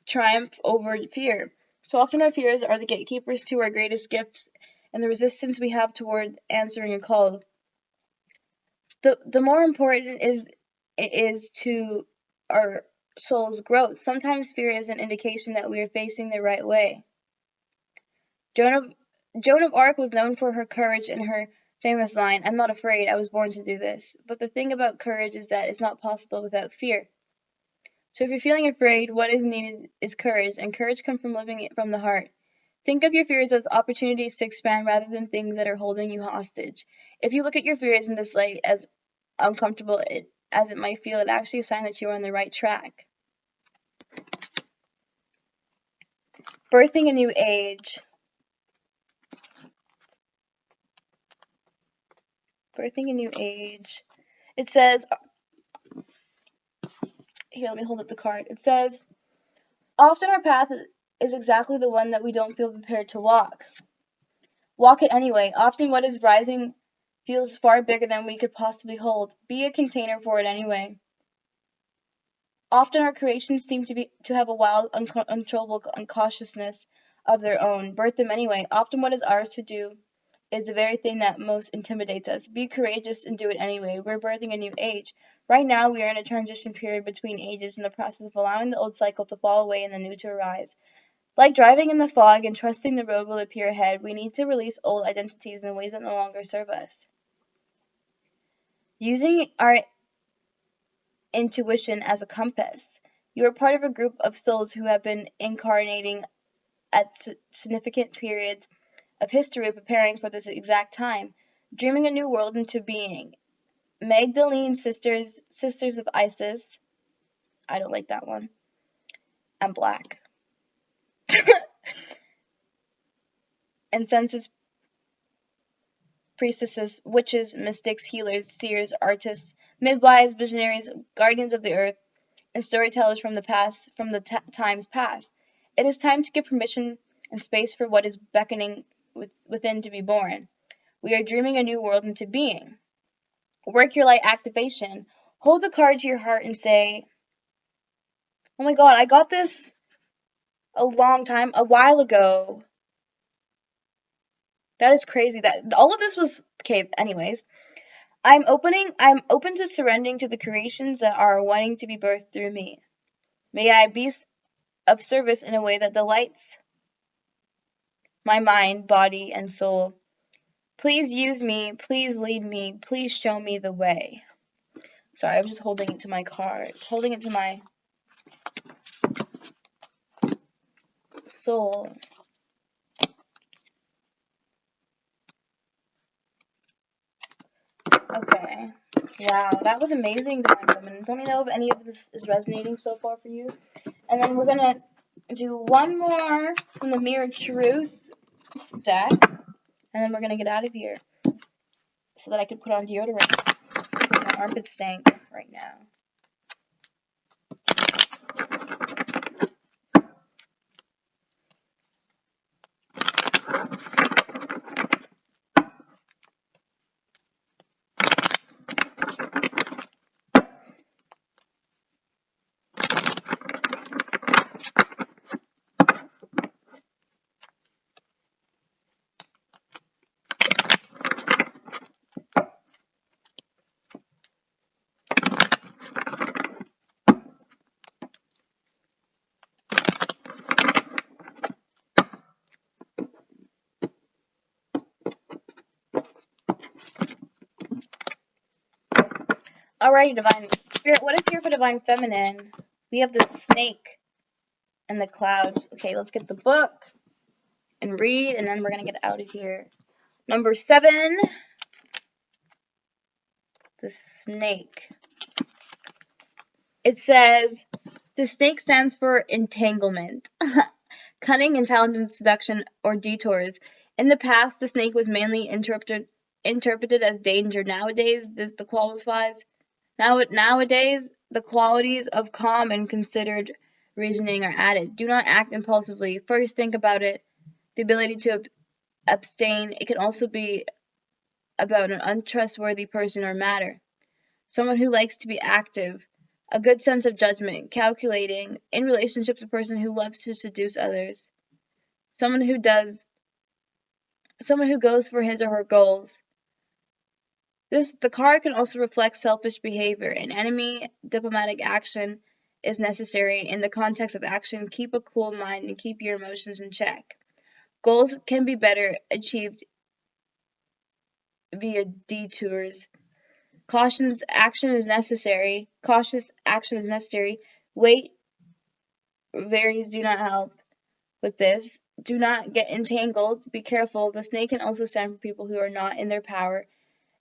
Speaker 1: triumph over fear. So often our fears are the gatekeepers to our greatest gifts and the resistance we have toward answering a call. The more important it is to our soul's growth. Sometimes fear is an indication that we are facing the right way. Joan of Arc was known for her courage and her famous line, "I'm not afraid, I was born to do this." But the thing about courage is that it's not possible without fear. So if you're feeling afraid, what is needed is courage, and courage comes from living it from the heart. Think of your fears as opportunities to expand rather than things that are holding you hostage. If you look at your fears in this light, as uncomfortable as it might feel, it's actually a sign that you're on the right track. Birthing a new age. Birthing a new age. It says, here, let me hold up the card. It says, often our path is exactly the one that we don't feel prepared to walk. Walk it anyway. Often what is rising feels far bigger than we could possibly hold. Be a container for it anyway. Often our creations seem to have a wild, uncontrollable unconsciousness of their own. Birth them anyway. Often what is ours to do is the very thing that most intimidates us. Be courageous and do it anyway. We're birthing a new age. Right now we are in a transition period between ages in the process of allowing the old cycle to fall away and the new to arise. Like driving in the fog and trusting the road will appear ahead, we need to release old identities in ways that no longer serve us. Using our intuition as a compass. You are part of a group of souls who have been incarnating at significant periods of history preparing for this exact time, dreaming a new world into being. Magdalene Sisters of Isis. I don't like that one. I'm black. And census priestesses, witches, mystics, healers, seers, artists, midwives, visionaries, guardians of the earth, and storytellers from the times past. It is time to give permission and space for what is beckoning within to be born. We are dreaming a new world into being. Work your light activation. Hold the card to your heart and say, "Oh my God, I got this a while ago." That is crazy. That all of this was okay. Anyways, I'm open to surrendering to the creations that are wanting to be birthed through me. May I be of service in a way that delights my mind, body, and soul. Please use me. Please lead me. Please show me the way. Sorry, I'm just holding it to my card. Holding it to my soul. Okay. Wow, that was amazing, Divine Feminine. Let me know if any of this is resonating so far for you. And then we're going to do one more from the Mirror Truth deck. And then we're going to get out of here so that I can put on deodorant. My armpits stank right now. Alright, Divine Spirit, what is here for Divine Feminine? We have the snake and the clouds. Okay, let's get the book and read, and then we're going to get out of here. Number 7, the snake. It says, the snake stands for entanglement, cunning, intelligence, seduction, or detours. In the past, the snake was mainly interpreted as danger. Nowadays, the qualities of calm and considered reasoning are added. Do not act impulsively. First, think about it. The ability to abstain. It can also be about an untrustworthy person or matter. Someone who likes to be active. A good sense of judgment, calculating. In relationships, a person who loves to seduce others. Someone who goes for his or her goals. The card can also reflect selfish behavior. An enemy, diplomatic action is necessary. In the context of action, keep a cool mind and keep your emotions in check. Goals can be better achieved via detours. Cautious action is necessary. Weight varies do not help with this. Do not get entangled. Be careful. The snake can also stand for people who are not in their power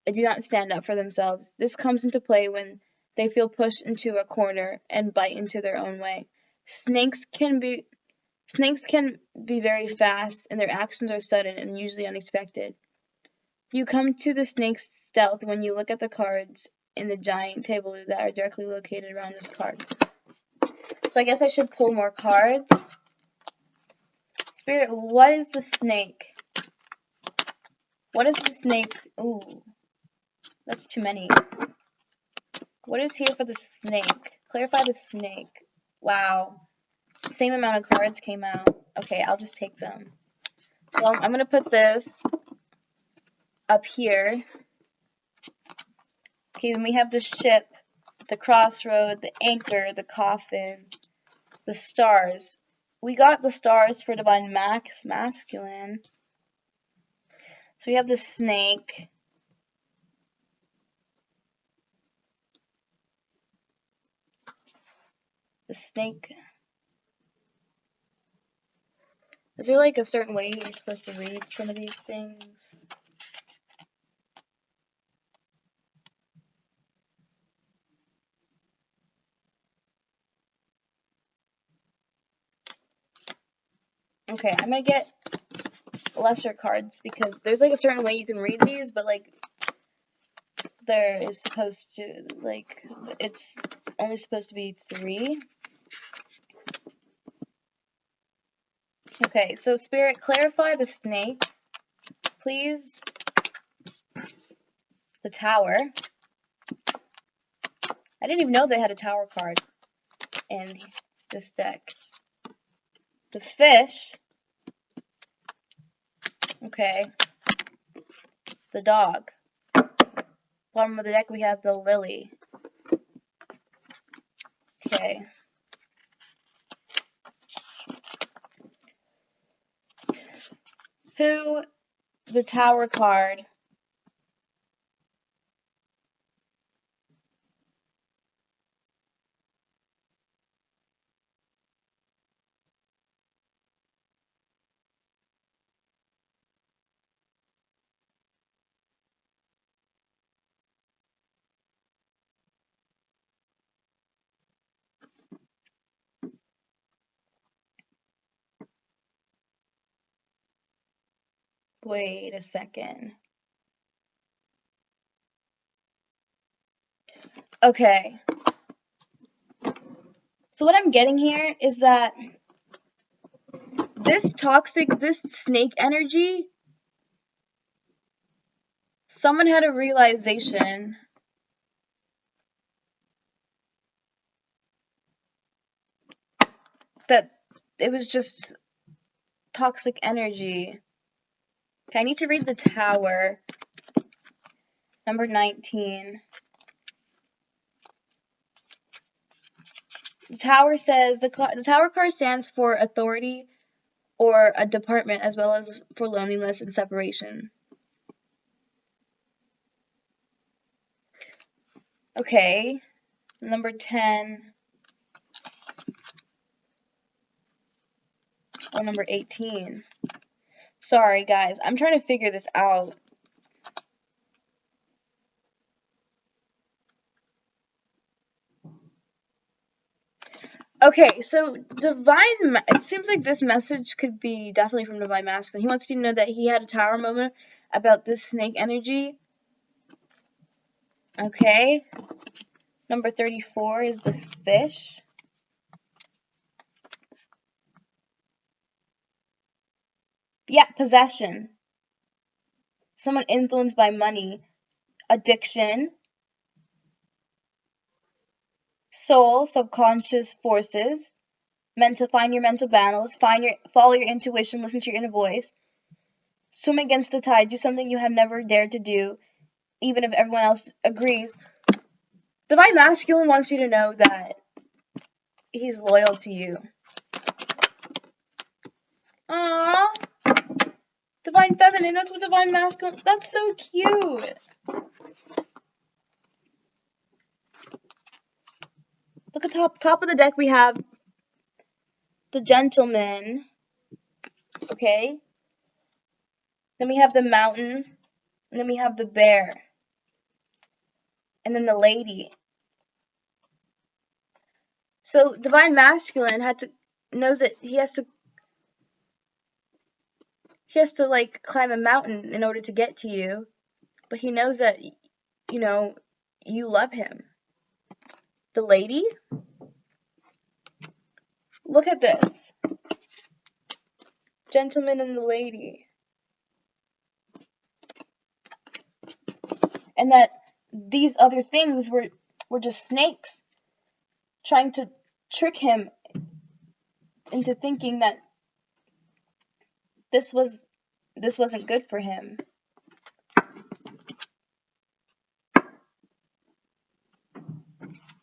Speaker 1: and do not stand up for themselves. This comes into play when they feel pushed into a corner and bite into their own way. Snakes can be very fast, and their actions are sudden and usually unexpected. You come to the snake's stealth when you look at the cards in the giant table that are directly located around this card. So I guess I should pull more cards. Spirit, what is the snake? What is the snake? Ooh, that's too many. What is here for the snake? Clarify the snake. Wow. Same amount of cards came out. Okay, I'll just take them. So I'm going to put this up here. Okay, then we have the ship, the crossroad, the anchor, the coffin, the stars. We got the stars for Divine Masculine. So we have the snake. The snake. Is there like a certain way you're supposed to read some of these things? Okay, I'm gonna get lesser cards because there's like a certain way you can read these, but like there is supposed to, like, it's only supposed to be 3. Okay, so Spirit, clarify the snake, please. The Tower. I didn't even know they had a Tower card in this deck. The Fish. Okay. The Dog. Bottom of the deck we have the Lily. Okay. The Tower card. Wait a second. Okay. So what I'm getting here is that this snake energy, someone had a realization that it was just toxic energy. Okay, I need to read the Tower. Number 19. The Tower says, the Tower card stands for authority or a department, as well as for loneliness and separation. Okay. Number 10. Or number 18. Sorry, guys. I'm trying to figure this out. Okay, so it seems like this message could be definitely from Divine Masculine. He wants you to know that he had a tower moment about this snake energy. Okay. Number 34 is the fish. Yeah, possession. Someone influenced by money. Addiction. Soul, subconscious forces. Find your mental balance. Follow your intuition. Listen to your inner voice. Swim against the tide. Do something you have never dared to do, even if everyone else agrees. Divine Masculine wants you to know that he's loyal to you. Aww. Divine Feminine, that's what Divine Masculine, that's so cute. Look at the top of the deck, we have the Gentleman. Okay. Then we have the Mountain. And then we have the Bear. And then the Lady. So Divine Masculine knows that he has to like climb a mountain in order to get to you, but he knows that you love him. The Lady, look at this. Gentleman and the Lady. And that these other things were just snakes trying to trick him into thinking that this wasn't good for him.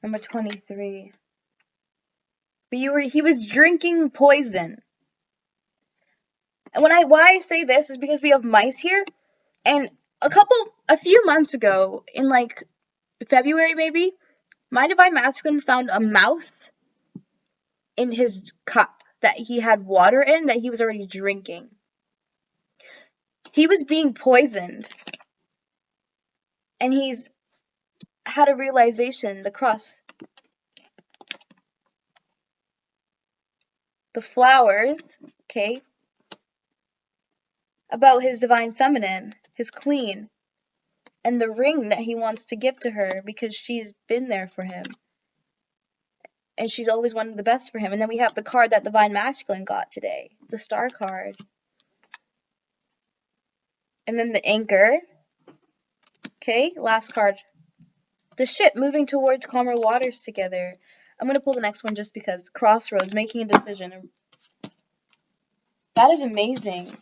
Speaker 1: Number 23. But he was drinking poison. And why I say this is because we have mice here, and a few months ago, in like February maybe, my Divine Masculine found a mouse in his cup that he had water in that he was already drinking. He was being poisoned. And he's had a realization, the cross. The flowers, okay, about his Divine Feminine, his queen, and the ring that he wants to give to her because she's been there for him. And she's always wanted the best for him. And then we have the card that Divine Masculine got today, the Star card. And then the Anchor. Okay, last card. The ship moving towards calmer waters together. I'm going to pull the next one just because. Crossroads, making a decision. That is amazing.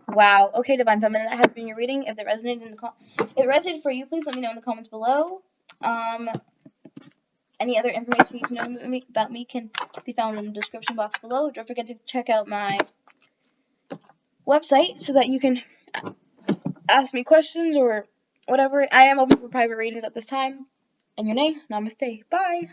Speaker 1: Wow. Okay, Divine Feminine, that has been your reading. If it resonated for you, please let me know in the comments below. Any other information you need to know about me can be found in the description box below. Don't forget to check out my website so that you can ask me questions or whatever. I am open for private readings at this time. And your name, namaste. Bye.